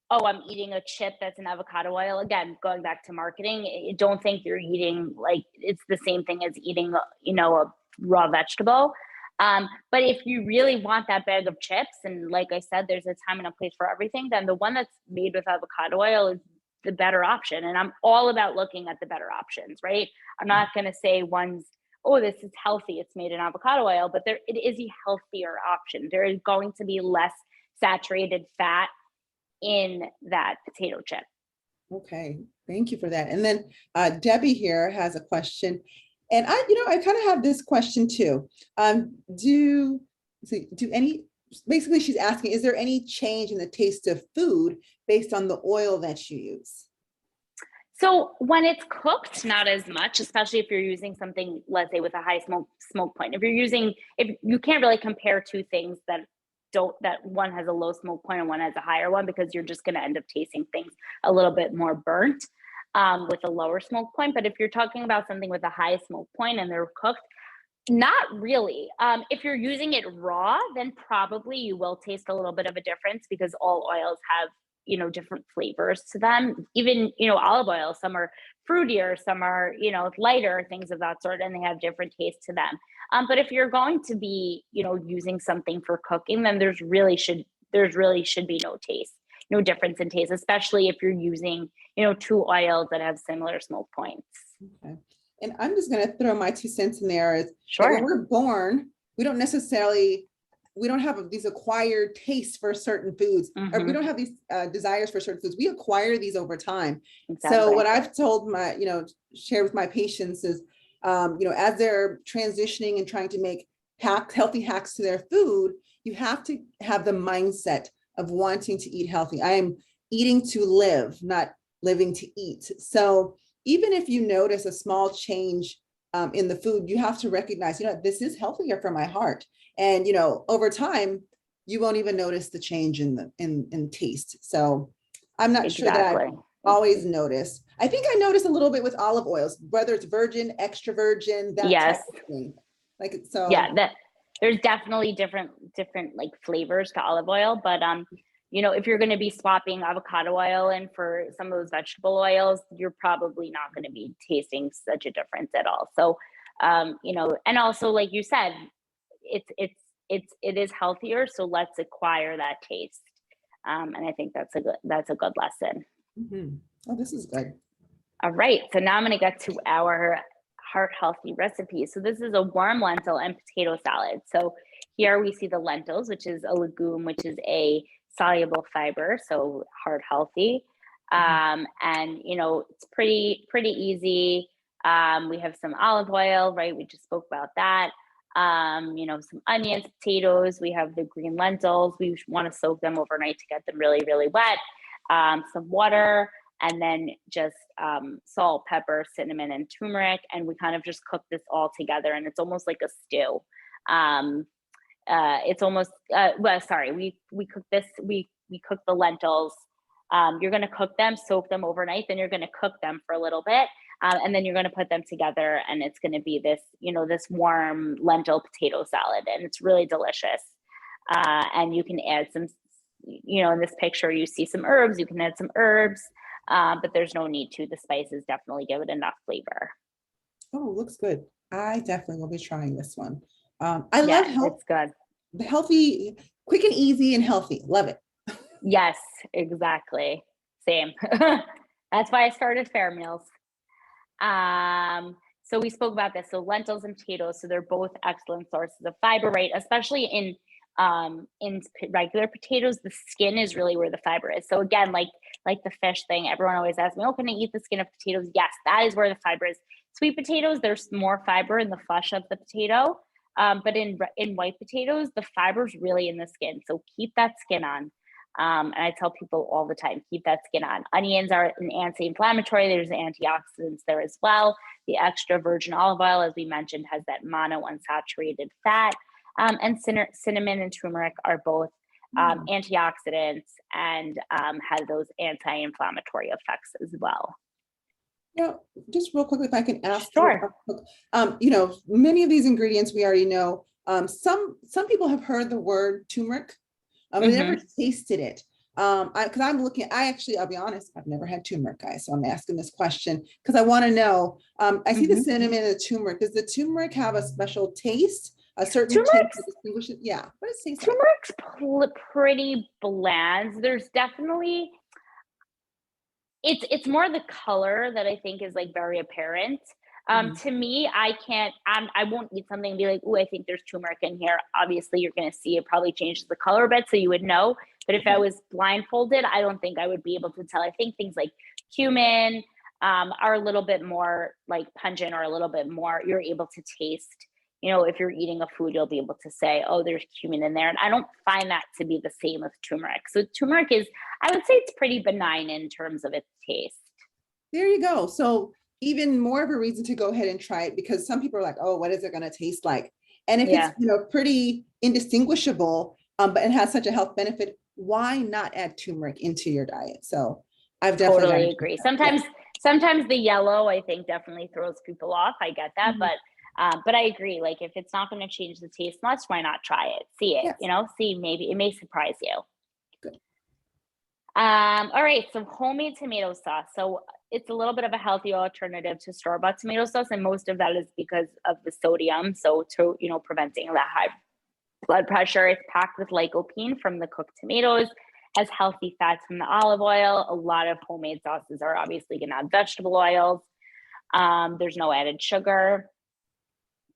oh, I'm eating a chip that's in avocado oil. Again, going back to marketing, don't think you're eating like it's the same thing as eating, a raw vegetable. But if you really want that bag of chips, and like I said, there's a time and a place for everything, then the one that's made with avocado oil is the better option. And I'm all about looking at the better options, right? I'm not going to say one's, oh, this is healthy, it's made in avocado oil, but it is a healthier option. There is going to be less saturated fat in that potato chip. Okay, thank you for that. And then Debbie here has a question. And I kind of have this question too. Do any, basically she's asking, is there any change in the taste of food based on the oil that you use? So when it's cooked, not as much, especially if you're using something, let's say with a high smoke point. If you can't really compare two things that one has a low smoke point and one has a higher one, because you're just going to end up tasting things a little bit more burnt with a lower smoke point. But if you're talking about something with a high smoke point and they're cooked, not really. If you're using it raw, then probably you will taste a little bit of a difference, because all oils have, different flavors to them. Even, olive oil, some are fruitier, some are, lighter, things of that sort, and they have different tastes to them. But if you're going to be, using something for cooking, then there's really should be no difference in taste, especially if you're using, two oils that have similar smoke points. Okay. And I'm just going to throw my 2 cents in there, is that Sure. when we're born, we don't have these acquired tastes for certain foods, or we don't have these desires for certain foods. We acquire these over time. Exactly. So what I've told share with my patients is, as they're transitioning and trying to make healthy hacks to their food, you have to have the mindset of wanting to eat healthy. I am eating to live, not living to eat. So even if you notice a small change in the food, you have to recognize, this is healthier for my heart. And, over time, you won't even notice the change in taste. So I'm not sure that I've always noticed. I think I noticed a little bit with olive oils, whether it's virgin, extra virgin, that type of thing. Yeah, there's definitely different like flavors to olive oil, but if you're going to be swapping avocado oil in for some of those vegetable oils, you're probably not going to be tasting such a difference at all. So, and also, like you said, it is healthier. So let's acquire that taste. And I think that's a good lesson. Oh, this is good. All right. So now I'm going to get to our heart healthy recipe. So this is a warm lentil and potato salad. So here we see the lentils, which is a legume, which is a soluble fiber, so heart healthy. And it's pretty easy. We have some olive oil, right? We just spoke about that. Some onions, potatoes. We have the green lentils. We want to soak them overnight to get them really, really wet. Some water, and then just salt, pepper, cinnamon, and turmeric. And we kind of just cook this all together, and it's almost like a stew. It's almost we cook this, we cook the lentils. You're going to cook them, soak them overnight, then you're going to cook them for a little bit, and then you're going to put them together, and it's going to be this this warm lentil potato salad, and it's really delicious. And you can add some, in this picture you see some herbs. You can add some herbs, but there's no need to. The spices definitely give it enough flavor. Oh, looks good. I definitely will be trying this one. I love it's good. Healthy, quick and easy and healthy. Love it. Yes, exactly. Same. That's why I started FairMeals. So we spoke about this. So lentils and potatoes, so they're both excellent sources of fiber, right? Especially in regular potatoes, the skin is really where the fiber is. So again, like the fish thing, everyone always asks me, oh, can I eat the skin of potatoes? Yes, that is where the fiber is. Sweet potatoes, there's more fiber in the flesh of the potato. But in white potatoes, the fiber's really in the skin. So keep that skin on. And I tell people all the time, keep that skin on. Onions are an anti-inflammatory. There's antioxidants there as well. The extra virgin olive oil, as we mentioned, has that monounsaturated fat. And cinnamon and turmeric are both antioxidants and have those anti-inflammatory effects as well. Just real quickly, if I can ask. Sure. Many of these ingredients we already know. Some people have heard the word turmeric. They never tasted it. Because I'll be honest, I've never had turmeric, guys. So I'm asking this question because I want to know. I see the cinnamon and the turmeric. Does the turmeric have a special taste? A certain taste to distinguish it? Yeah. What does it taste like? Turmeric's pretty bland. There's definitely, it's more the color that I think is like very apparent. To me, I won't eat something and be like, oh, I think there's turmeric in here. Obviously, you're going to see it probably changes the color a bit, so you would know. But if I was blindfolded, I don't think I would be able to tell. I think things like cumin are a little bit more like pungent, or a little bit more, you're able to taste, if you're eating a food, you'll be able to say, oh, there's cumin in there. And I don't find that to be the same with turmeric. So turmeric is, I would say it's pretty benign in terms of its taste. There you go. So even more of a reason to go ahead and try it, because some people are like, oh, what is it going to taste like? And if it's, pretty indistinguishable, but it has such a health benefit, why not add turmeric into your diet? So I've definitely totally agree. Sometimes the yellow, I think, definitely throws people off. I get that, but I agree. Like, if it's not going to change the taste much, why not try it? See it, see, maybe it may surprise you. Good. All right. So homemade tomato sauce. So it's a little bit of a healthy alternative to store-bought tomato sauce. And most of that is because of the sodium. So to, preventing that high blood pressure. It's packed with lycopene from the cooked tomatoes, has healthy fats from the olive oil. A lot of homemade sauces are obviously going to have vegetable oils. There's no added sugar.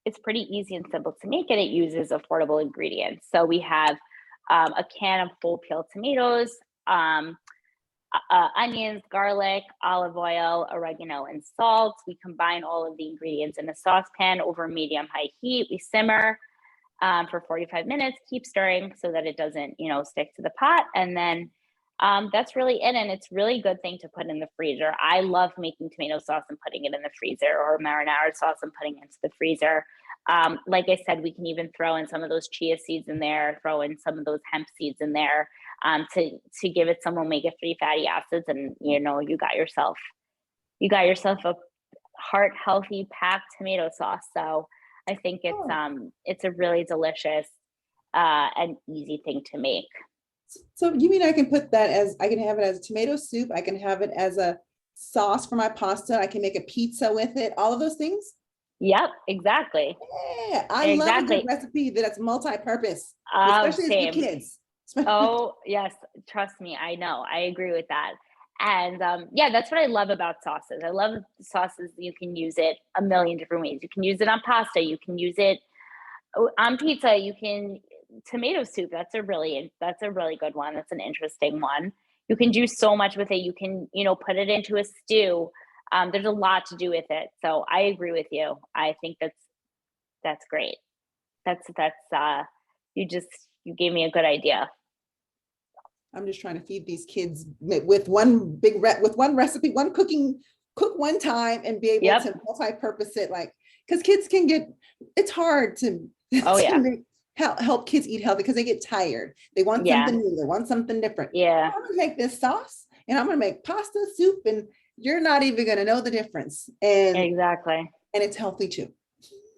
It's pretty easy and simple to make, and it uses affordable ingredients. So we have a can of full peel tomatoes, onions, garlic, olive oil, oregano, and salt. We combine all of the ingredients in a saucepan over medium-high heat. We simmer for 45 minutes, keep stirring so that it doesn't, stick to the pot. And then that's really it. And it's really a good thing to put in the freezer. I love making tomato sauce and putting it in the freezer, or marinara sauce and putting it into the freezer. Like I said, we can even throw in some of those chia seeds in there, throw in some of those hemp seeds in there to give it some omega-3 fatty acids. And, you got yourself a heart healthy packed tomato sauce. So I think it's a really delicious and easy thing to make. So you mean I can put that I can have it as a tomato soup, I can have it as a sauce for my pasta, I can make a pizza with it, all of those things? Yep, exactly. Yeah, I love a good recipe that's multi-purpose, especially for kids. Oh, yes, trust me, I know. I agree with that. And that's what I love about sauces. I love sauces. You can use it a million different ways. You can use it on pasta. You can use it on pizza. Tomato soup. That's a really good one. That's an interesting one. You can do so much with it. You can, put it into a stew. There's a lot to do with it. So I agree with you. I think that's great. You gave me a good idea. I'm just trying to feed these kids with one recipe, cook one time and be able to multi-purpose it, because kids it's hard to, help kids eat healthy because they get tired. They want something new. They want something different. Yeah. I'm going to make this sauce and I'm going to make pasta, soup, and you're not even going to know the difference. And exactly. And it's healthy too.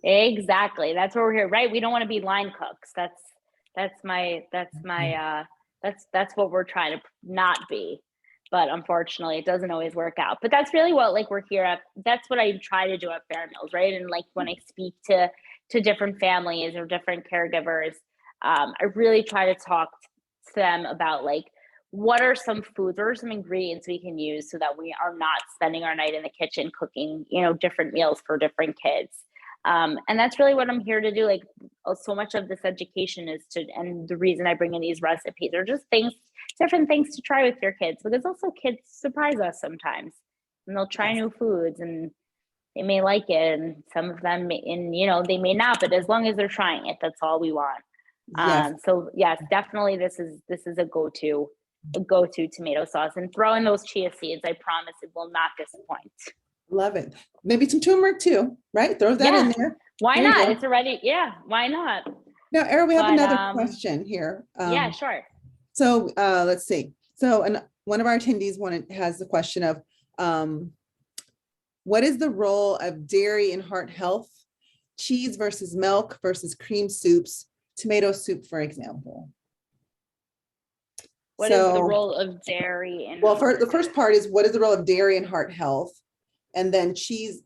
Exactly. That's what we're here, right? We don't want to be line cooks. That's what we're trying to not be, but unfortunately it doesn't always work out. But that's really what we're here at. That's what I try to do at FairMeals, right? And when I speak to different families or different caregivers, I really try to talk to them about what are some foods or some ingredients we can use so that we are not spending our night in the kitchen cooking, different meals for different kids. And that's really what I'm here to do. So much of this education and the reason I bring in these recipes are just different things to try with your kids, because also kids surprise us sometimes, and they'll try new foods and they may like it, and some of them they may not, but as long as they're trying it, that's all we want. Yes. So yes, definitely this is a go-to tomato sauce, and throw in those chia seeds. I promise it will not disappoint. Love it. Maybe some turmeric too, right? Throw that in there. Why not? It's already, why not? Now, Erin, we have another question here. Yeah, sure. So let's see. So one of our attendees has the question of, what is the role of dairy in heart health? Cheese versus milk versus cream soups, tomato soup, for example. What is the role of dairy in the first part is, what is the role of dairy in heart health? And then cheese,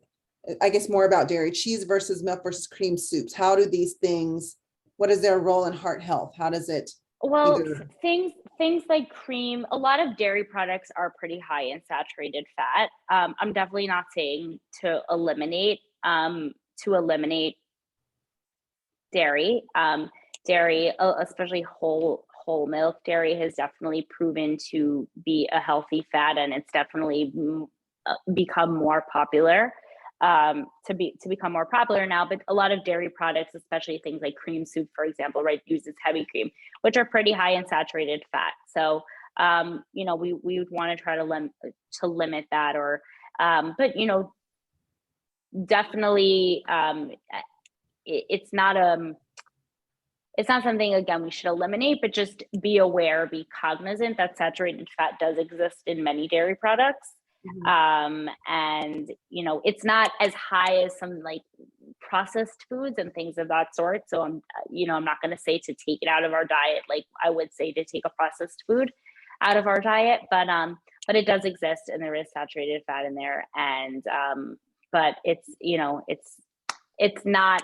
I guess more about dairy, cheese versus milk versus cream soups. How do these things, what is their role in heart health? How does it? Well, things like cream, a lot of dairy products are pretty high in saturated fat. I'm definitely not saying to eliminate dairy. Dairy, especially whole whole milk dairy has definitely proven to be a healthy fat, and it's definitely become more popular, to become more popular now. But a lot of dairy products, especially things like cream soup, for example, right, uses heavy cream, which are pretty high in saturated fat. So we would want to try to limit that, or but definitely it's not something, again, we should eliminate, but just be aware, be cognizant that saturated fat does exist in many dairy products. And it's not as high as some like processed foods and things of that sort. So I'm not going to say to take it out of our diet like I would say to take a processed food out of our diet, but it does exist, and there is saturated fat in there. And but it's not,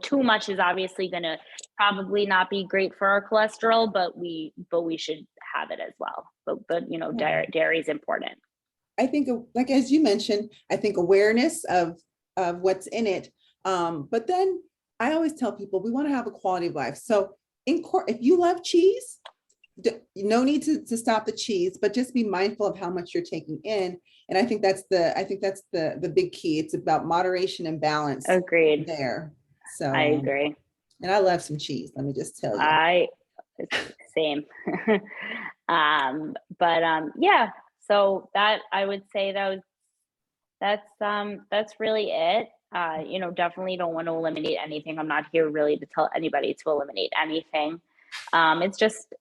too much is obviously going to probably not be great for our cholesterol, but we should have it as well. But dairy is important. I think, like, as you mentioned, I think awareness of what's in it. But then I always tell people we want to have a quality of life. So if you love cheese, no need to stop the cheese, but just be mindful of how much you're taking in. And I think that's the big key. It's about moderation and balance. Agreed. There. So I agree. And I love some cheese. Let me just tell you. Same. Yeah. So that, I would say that's really it. Definitely don't want to eliminate anything. I'm not here really to tell anybody to eliminate anything. It's just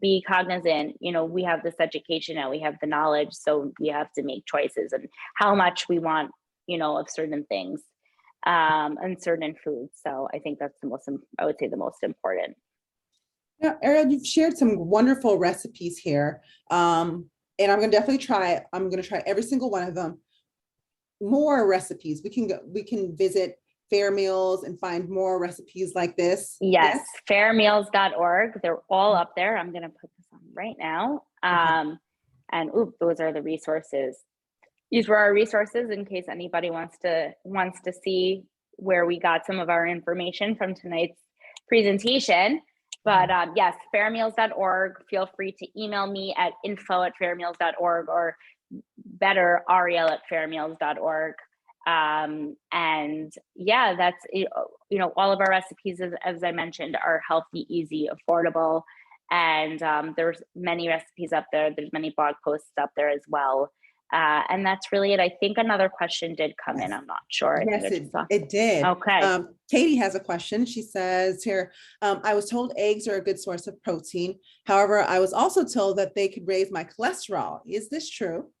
be cognizant. We have this education now, we have the knowledge, so we have to make choices and how much we want, of certain things, and certain foods. So I think that's the most important. Yeah, Ariel, you've shared some wonderful recipes here. And I'm going to try every single one of them. More recipes. We can visit FairMeals and find more recipes like this. Yes. FairMeals.org. They're all up there. I'm going to put this on right now. Okay. And those are the resources. These were our resources in case anybody wants to see where we got some of our information from tonight's presentation. But yes, fairmeals.org. Feel free to email me at info@fairmeals.org, or better, Ariel@fairmeals.org. And yeah, that's, all of our recipes, as I mentioned, are healthy, easy, affordable. And there's many recipes up there. There's many blog posts up there as well. And that's really it. I think another question did come in. I'm not sure. Yes, it did. Okay. Katie has a question. She says here, I was told eggs are a good source of protein. However, I was also told that they could raise my cholesterol. Is this true?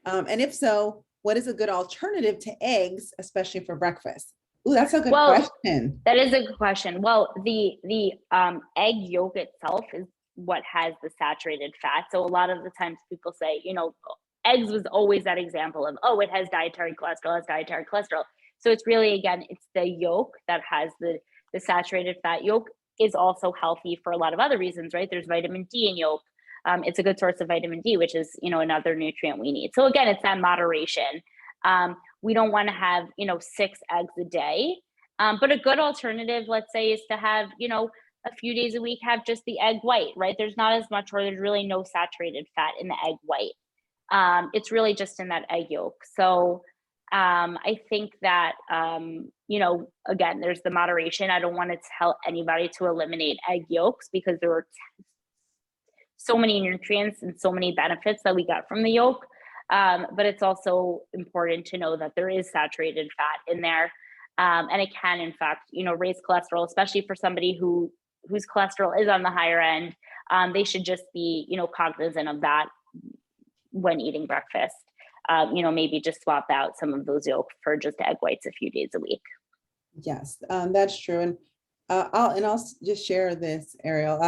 And if so, what is a good alternative to eggs, especially for breakfast? Ooh, that's a good question. That is a good question. Well, the egg yolk itself is what has the saturated fat. So a lot of the times people say, eggs was always that example of, it has dietary cholesterol. So it's really, again, it's the yolk that has the saturated fat. Yolk is also healthy for a lot of other reasons, right? There's vitamin D in yolk. It's a good source of vitamin D, which is, another nutrient we need. So again, it's that moderation. We don't want to have, 6 eggs a day. But a good alternative, let's say, is to have, a few days a week, have just the egg white, right? There's not as much, or there's really no saturated fat in the egg white. It's really just in that egg yolk. So I think that, again, there's the moderation. I don't want to tell anybody to eliminate egg yolks, because there are so many nutrients and so many benefits that we get from the yolk. But it's also important to know that there is saturated fat in there. And it can, in fact, raise cholesterol, especially for somebody whose cholesterol is on the higher end. They should just be, cognizant of that when eating breakfast. Maybe just swap out some of those yolks for just egg whites a few days a week. Yes, that's true. And I'll just share this, Ariel.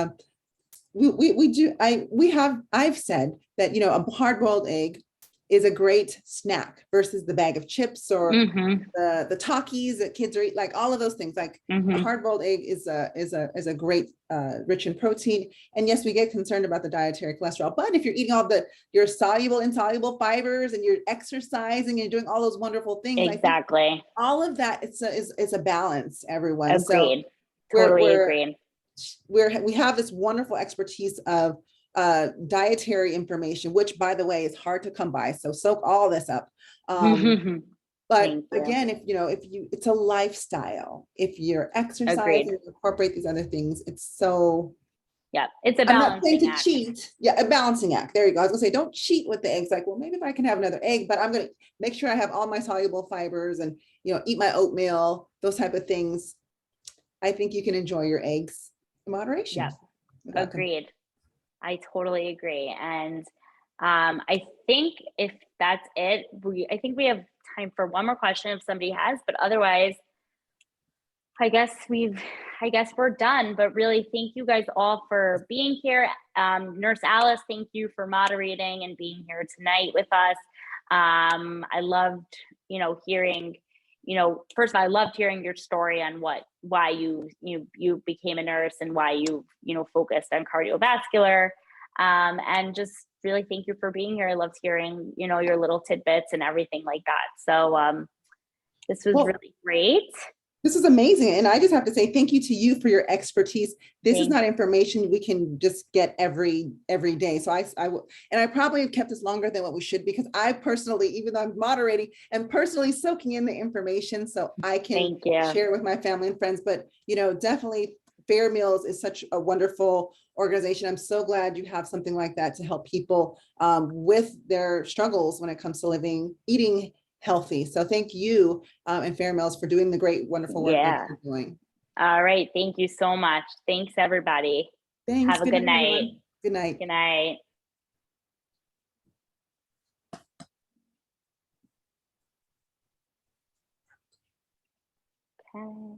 I've said that, a hard-boiled egg is a great snack versus the bag of chips or the Takis that kids are eating, like all of those things. Like a hard-boiled egg is a great rich in protein. And yes, we get concerned about the dietary cholesterol, but if you're eating all your soluble, insoluble fibers, and you're exercising and you're doing all those wonderful things, exactly, all of that is a balance, everyone. Agreed. Totally agreed. we have this wonderful expertise of dietary information, which by the way is hard to come by. So soak all this up. But again, it's a lifestyle. If you're exercising, you incorporate these other things, it's so. Yeah, it's a I'm not saying balancing to act. cheat. Yeah, a balancing act. There you go. I was gonna say, don't cheat with the eggs. Like, well, maybe if I can have another egg, but I'm gonna make sure I have all my soluble fibers and, eat my oatmeal, those type of things. I think you can enjoy your eggs in moderation. Yeah, agreed. I totally agree. And I think if that's it, I think we have time for one more question if somebody has, but otherwise, I guess we're done. But really, thank you guys all for being here. Nurse Alice, thank you for moderating and being here tonight with us. I loved, hearing, first of all, I loved hearing your story on why you became a nurse and why you focused on cardiovascular. And just really thank you for being here. I loved hearing, your little tidbits and everything like that. So this was really great. This is amazing. And I just have to say thank you to you for your expertise. This is not information we can just get every day. So I probably have kept this longer than what we should, because I personally, even though I'm moderating, am personally soaking in the information so I can share with my family and friends. But, definitely FairMeals is such a wonderful organization. I'm so glad you have something like that to help people with their struggles when it comes to eating healthy. So thank you and FairMeals for doing the great, wonderful work that you're doing. All right. Thank you so much. Thanks, everybody. Thanks. Have a good night. Good night. Good night. Okay.